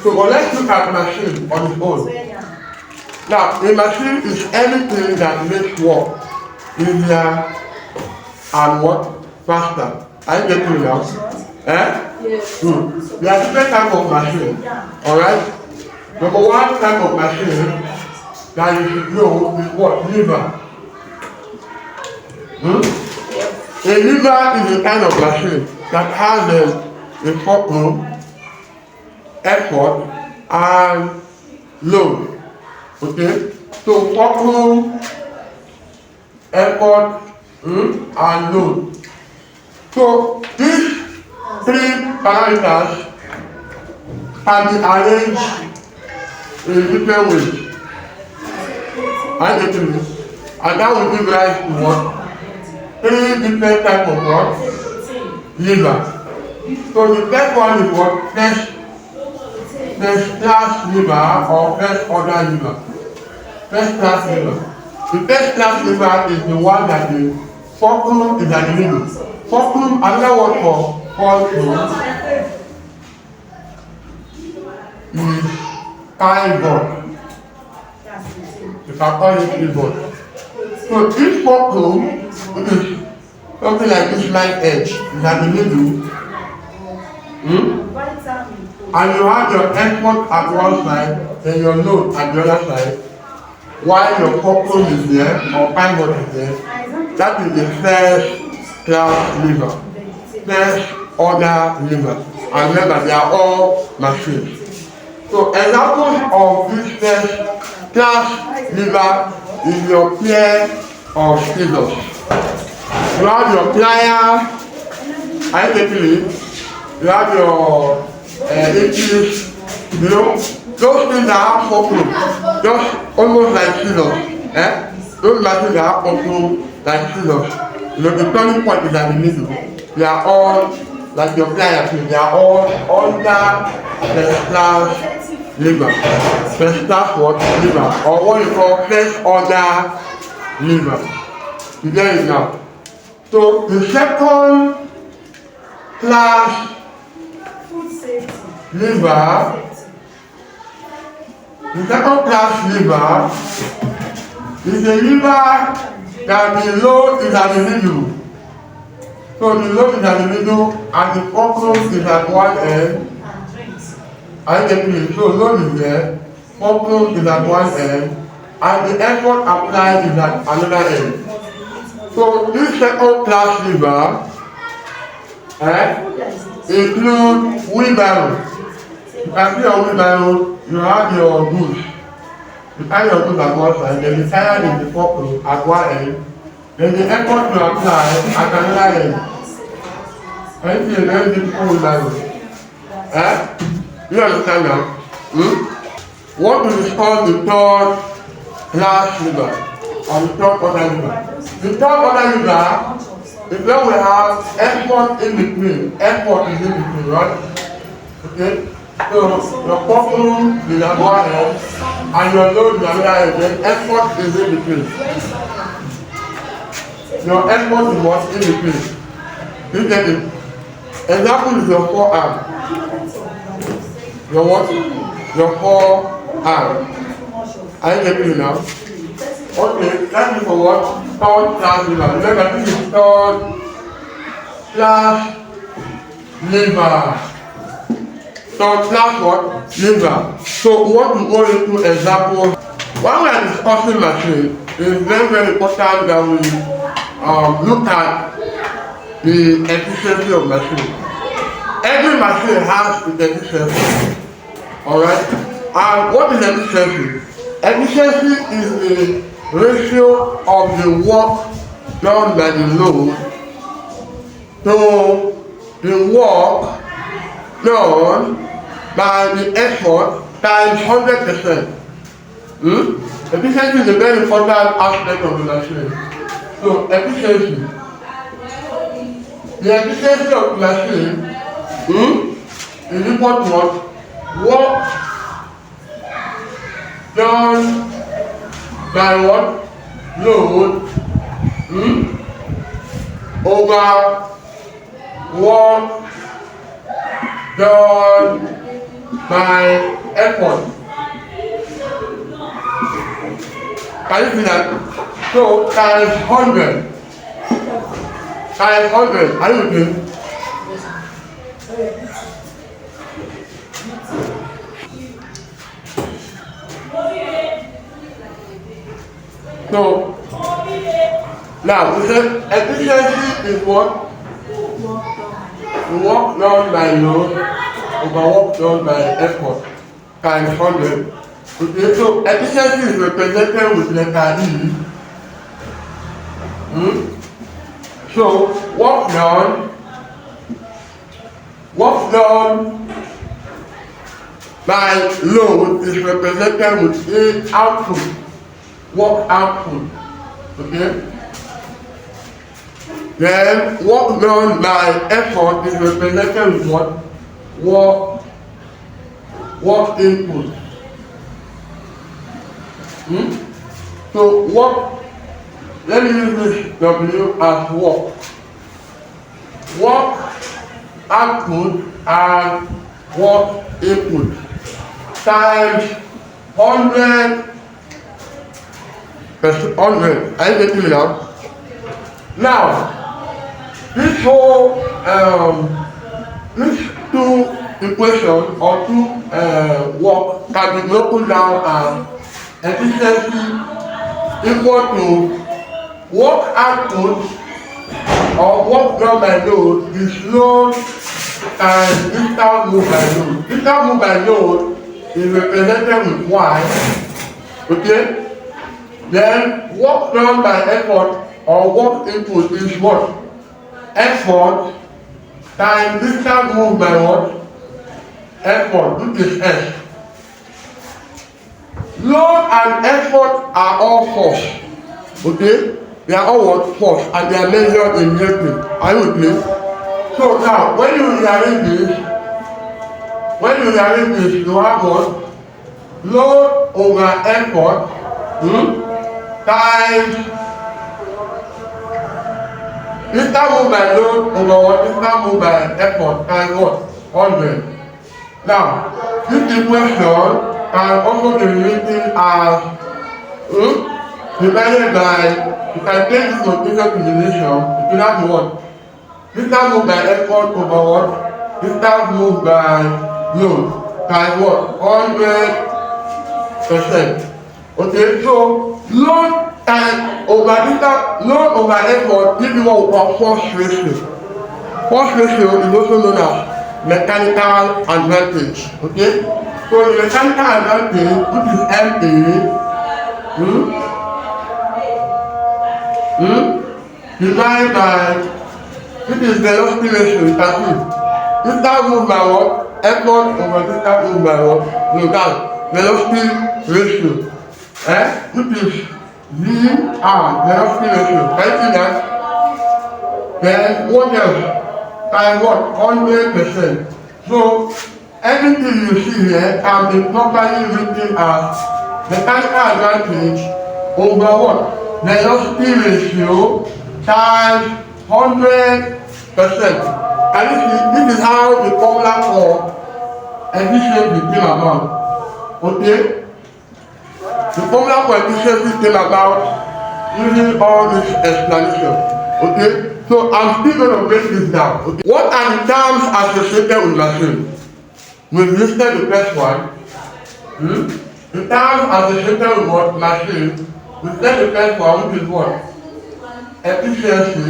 So but let's look at machine on its own. Now a machine is anything that makes work easier and what faster. Are you getting me now? Yes. Good. There are different types of machine. Alright? Number one type of machine that you should know is what? Lever. A lever is a kind of machine that has a fulcrum, effort, and load. Okay? So fulcrum, effort, and load. So these three parameters can be arranged in different ways. And that will give rise to what? Three different types of what? Lever. So the first one is what? First class lever or first order lever. First class lever. The first class lever is the one that the fulcrum is at the middle. Fulcrum, another word for fulcrum, is pivot. You can call it pivot. So this fulcrum is something like this line edge is at the middle. And you have your effort at one side and your load at the other side, while your fulcrum is there or pivot is there. That is the first class lever, first order lever. And remember, they are all machines. So examples of this first class lever is your pair of scissors. You have your plier, are you getting it? You have your inches, you know, those things that have fulcrum, just almost like scissors. Those machines that have fulcrum like scissors. You know, the turning point is at the middle. They are all like your pliers, they are all under first class lever. First class what? Lever. Or what you call first order lever. You get it now? So the second class lever, the second class lever is a lever that the load is at the middle. So the load is at the middle and the fulcrum is at one end. I get it. So load is there, fulcrum is at one end, and the effort applied is at another end. So this second class lever include wheelbarrow. You can see your wheelbarrow, you have your goods. You carry your goods at one side, then the tire is the fulcrum at one end, then the effort you apply at another end. Can you see a very difficult wheelbarrow? You understand now? What is called the third class lever or the third order lever? The third order lever is when we have effort in between. Effort is in between, right? Okay? So your fulcrum is at one end and your load is at the other end. Then effort is in between. Your effort is what? In between. You get it? Example is your forearm. Your what? Your forearm. Are you getting it now? Okay, that is for what? Third class lever. Remember, this is third class lever. Third class what? Lever. So we want to go into example. When we are discussing machine, it is very, very important that we look at the efficiency of machine. Every machine has its efficiency. Alright? And what is efficiency? Efficiency is the ratio of the work done by the load to the work done by the effort times 100%. Efficiency is a very important aspect of the machine. So efficiency. The efficiency of the machine is equal to what? Work done by what? Load over work done by effort. Can you see that? So times 100. Times 100. Are you with me? So now we said efficiency is what? Work done by load over work done by effort times 100. Okay, so efficiency is represented with letter E. So work done by load is represented with A output, work output. Okay? Then work done by effort is represented with what? Work input. So work, let me use this W as work. Work output and work input times 100 per 100. Are you getting it out? Now, this whole these two equations or two work can be broken down as efficiency equal to work output or work done by load is load and distance moved by load. Distance moved by load is represented with Y. Okay? Then work done by effort or work input is what? Effort times distance moved by what? Effort, which is S. Load and effort are all force. Okay? They are all what? Force, and they are measured in Newton. Are you with me? So now, when you rearrange this, you have what? Load over effort times distance moved by load over what? Distance moved by effort times what? 100. Now, this equation can also be written as divided by, you can take this notation to the ratio, it will have what? Distance moved by effort over what? Distance moved by load times what? 100%. Okay, so load time over distance, load over effort gives you what we call force ratio. Force ratio is also known as mechanical advantage. Okay, so the mechanical advantage, which is divided by, this is velocity ratio, you can see. Distance moved by what? Effort over distance moved by what? No, that's velocity ratio. Which is VR, velocity ratio. Can you see that? Then what else? Times what? 100%. So everything you see here can be properly written as mechanical advantage over what? Velocity ratio times 100%. Can you see? This is how the formula for efficiency came about. Okay? The formula for efficiency came about using all this explanation. Okay? So I'm still going to break this down. Okay? What are the terms associated with machine? We've listed the first one. The terms associated with what? Machine. We said the first one, which is what? Efficiency.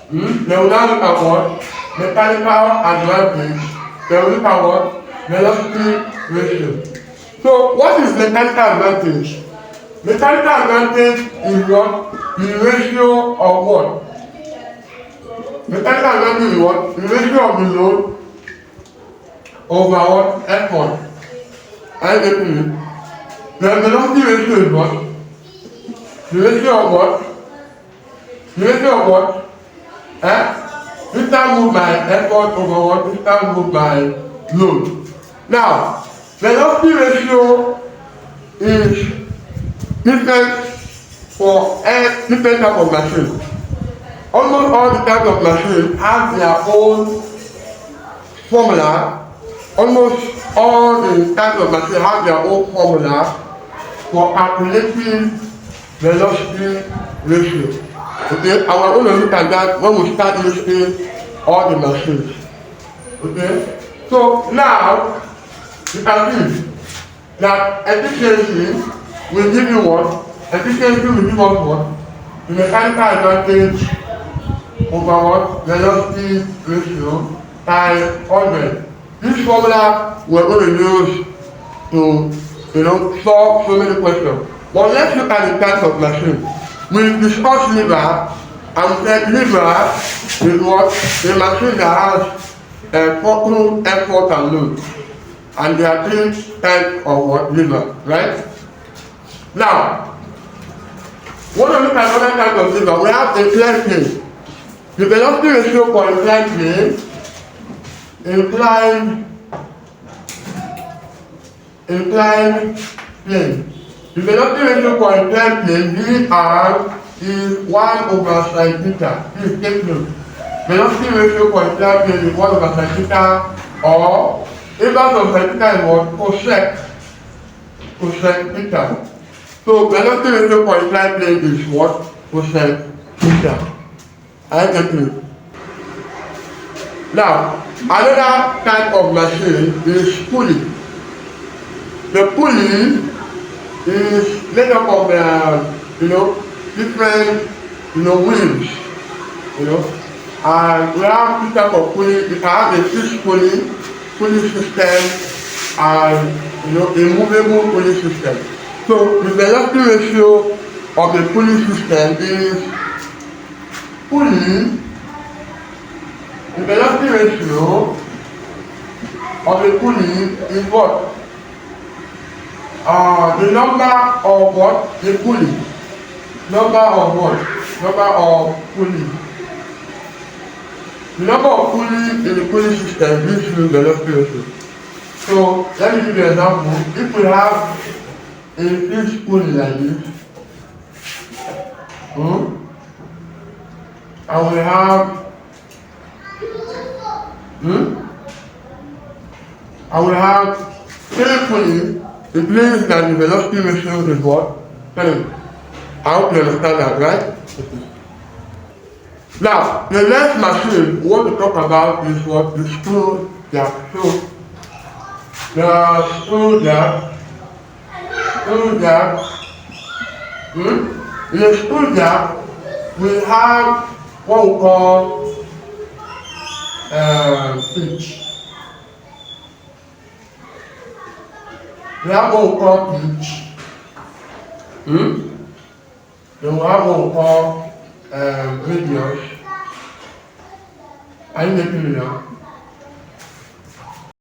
Then we now look at what? Mechanical advantage. Then we look at what? Velocity ratio. So what is mechanical advantage? Mechanical advantage is what? The ratio of what? Mechanical advantage is what? The ratio of the load over what? Effort. I get it. The velocity ratio is what? The ratio of what? The ratio of what? Distance moved by effort over what? Distance moved by load. Now, velocity ratio is different for different type of machine. Almost all the types of machines have their own formula. Almost all the types of machine have their own formula for calculating velocity ratio. Okay, and we're going to look at that when we start listing all the machines. Okay, so now you can see that efficiency will give you what? Efficiency will give us what? The mechanical advantage over what? Velocity ratio times 100. This formula we're going to use to solve so many questions. But let's look at the types of machine. We discussed lever, and we said lever is what? A machine that has a fulcrum, effort, and load. And there are three types of what? Lever, right? Now, when we look at other types of lever, we have a inclined plane. The velocity ratio for inclined plane, inclined plane. The velocity ratio for inclined plane, VR, is 1 over sin theta. Please take note. Velocity ratio for inclined plane is 1 over sin theta, or inverse of sin theta is what? Cosec theta. So velocity ratio for inclined plane is what? Cosec theta. I get it. Now, another type of machine is pulley. The pulley is made up of different wheels, and we have two types of pulley. We can have a fixed pulley system, and a movable pulley system. So the velocity ratio of the pulley system is pulley. The velocity ratio of the pulley is what? The number of what? The pulley. Number of what? Number of pulley. The number of pulley in the pulley system gives you velocity ratio. So let me give you an example. If we have a fixed pulley like this, and we have three pulleys, it means that the velocity ratio is what? 3. I hope you understand that, right? Now, the next machine we want to talk about is what? The screw jack. So, the screw jack, in the screw jack, we have what we call pitch. We have what we call pitch. Then we have what we call radius. Are you making it now?